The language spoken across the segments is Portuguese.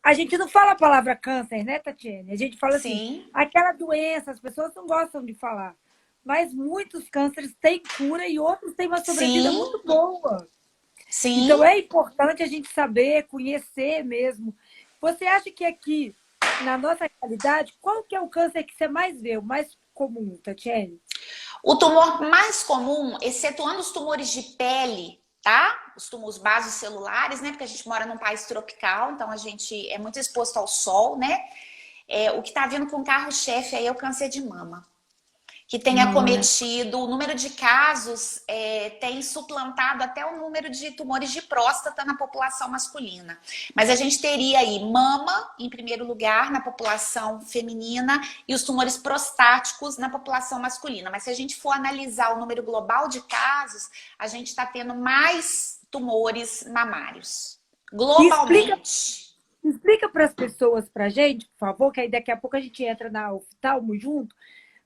A gente não fala a palavra câncer, né, Tatiane? A gente fala assim, Sim, aquela doença, as pessoas não gostam de falar. Mas muitos cânceres têm cura e outros têm uma sobrevida sim, muito boa. Então sim. é importante a gente saber, conhecer mesmo. Você acha que aqui, na nossa realidade, qual que é o câncer que você mais vê, o mais comum, Tatiane? O tumor mais comum, excetuando os tumores de pele, tá? Os tumores basocelulares, né? Porque a gente mora num país tropical, então a gente é muito exposto ao sol, né? O que tá vindo com carro-chefe aí é o câncer de mama, que tem Hum. acometido, o número de casos tem suplantado até o número de tumores de próstata na população masculina. Mas a gente teria aí mama, em primeiro lugar, na população feminina, e os tumores prostáticos na população masculina. Mas se a gente for analisar o número global de casos, a gente está tendo mais tumores mamários. E explica, Globalmente. explica para as pessoas, para a gente, por favor, que aí daqui a pouco a gente entra na oftalmo junto.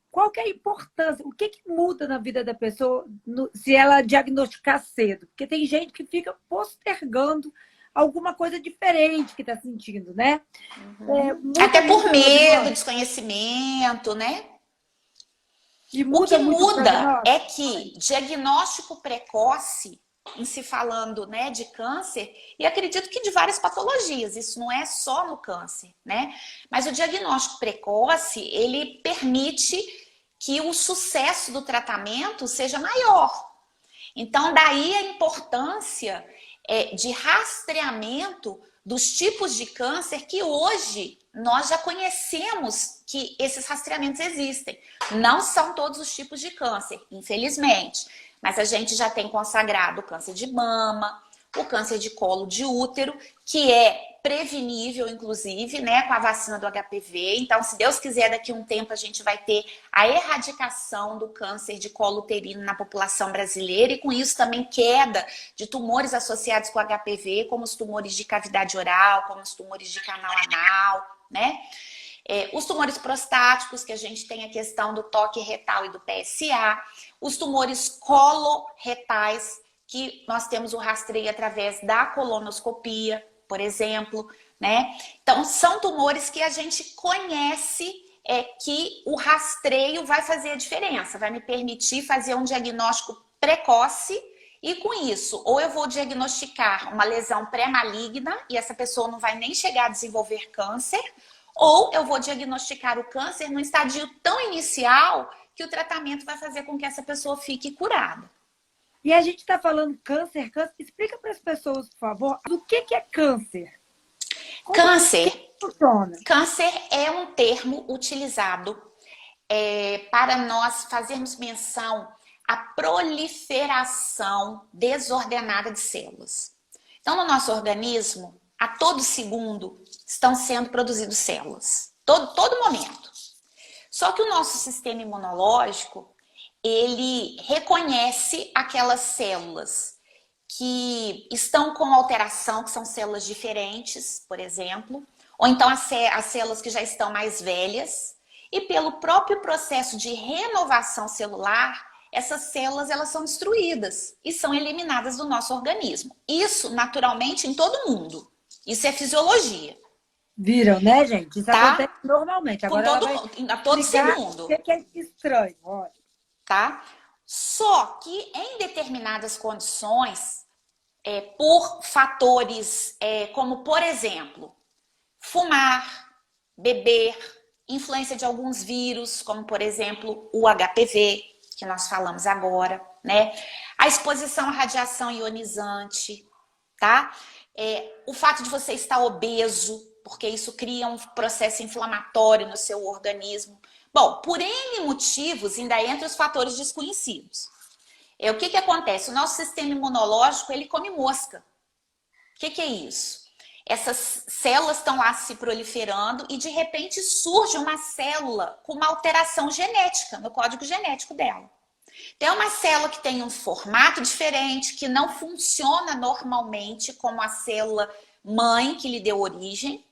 Qual que é a importância? O que, que muda na vida da pessoa se ela diagnosticar cedo? Porque tem gente que fica postergando alguma coisa diferente que está sentindo, né? Até Muda por muito o medo, prognóstico. desconhecimento, né? E O que muda muito o muda é prognóstico. que diagnóstico precoce, em se falando, né, de câncer, e acredito que de várias patologias, isso não é só no câncer, né? Mas o diagnóstico precoce, ele permite que o sucesso do tratamento seja maior. Então, daí a importância de rastreamento dos tipos de câncer que hoje nós já conhecemos que esses rastreamentos existem. Não são todos os tipos de câncer, infelizmente, mas a gente já tem consagrado o câncer de mama, o câncer de colo de útero, que é prevenível, inclusive, né, com a vacina do HPV. Então, se Deus quiser, daqui a um tempo a gente vai ter a erradicação do câncer de colo uterino na população brasileira e com isso também queda de tumores associados com HPV, como os tumores de cavidade oral, como os tumores de canal anal, né? Os tumores prostáticos, que a gente tem a questão do toque retal e do PSA, os tumores coloretais, que nós temos o rastreio através da colonoscopia, por exemplo, né? Então, são tumores que a gente conhece que o rastreio vai fazer a diferença, vai me permitir fazer um diagnóstico precoce e com isso, ou eu vou diagnosticar uma lesão pré-maligna e essa pessoa não vai nem chegar a desenvolver câncer, ou eu vou diagnosticar o câncer num estadio tão inicial que o tratamento vai fazer com que essa pessoa fique curada. E a gente está falando câncer, câncer. Explica para as pessoas, por favor, do que é câncer? Como Câncer. que funciona? Câncer é um termo utilizado para nós fazermos menção à proliferação desordenada de células. Então, no nosso organismo, a todo segundo estão sendo produzidas células. Todo momento. Só que o nosso sistema imunológico, ele reconhece aquelas células que estão com alteração, que são células diferentes, por exemplo, ou então as células que já estão mais velhas, e pelo próprio processo de renovação celular, essas células elas são destruídas e são eliminadas do nosso organismo. Isso naturalmente em todo mundo. Isso é fisiologia, Viram, né, gente? Isso acontece tá? normalmente. Com Agora ela todo vai a todo explicar o segundo, que é estranho. Olha. tá? Só que em determinadas condições, por fatores como, por exemplo, fumar, beber, influência de alguns vírus, como por exemplo o HPV, que nós falamos agora, né? A exposição à radiação ionizante, tá? O fato de você estar obeso, porque isso cria um processo inflamatório no seu organismo. Bom, por N motivos, ainda entre os fatores desconhecidos. O que acontece? O nosso sistema imunológico, ele come mosca. O que é isso? Essas células estão lá se proliferando e de repente surge uma célula com uma alteração genética no código genético dela. Tem uma célula que tem um formato diferente, que não funciona normalmente como a célula mãe que lhe deu origem,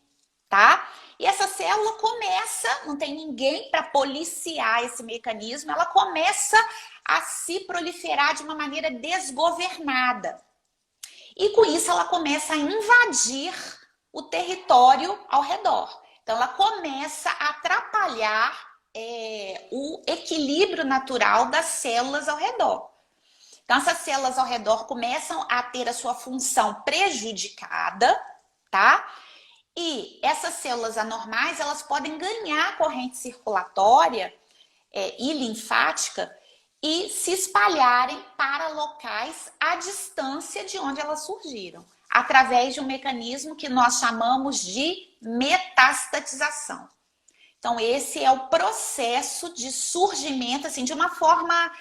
tá? E essa célula começa, não tem ninguém para policiar esse mecanismo, ela começa a se proliferar de uma maneira desgovernada. E com isso ela começa a invadir o território ao redor. Então, ela começa a atrapalhar o equilíbrio natural das células ao redor. Então, essas células ao redor começam a ter a sua função prejudicada, tá? E essas células anormais, elas podem ganhar corrente circulatória e linfática e se espalharem para locais à distância de onde elas surgiram, através de um mecanismo que nós chamamos de metastatização. Então, esse é o processo de surgimento, assim, de uma forma,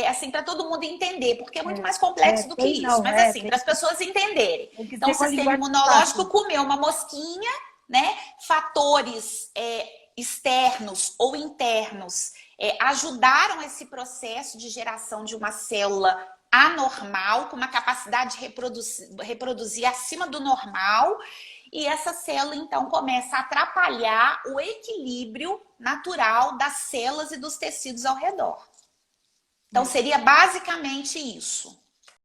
assim, para todo mundo entender, porque é muito mais complexo do que isso, mas assim, para as pessoas entenderem. Então, o sistema imunológico comeu uma mosquinha, né? Fatores externos ou internos ajudaram esse processo de geração de uma célula anormal, com uma capacidade de reproduzir acima do normal, e essa célula, então, começa a atrapalhar o equilíbrio natural das células e dos tecidos ao redor. Então, seria basicamente isso.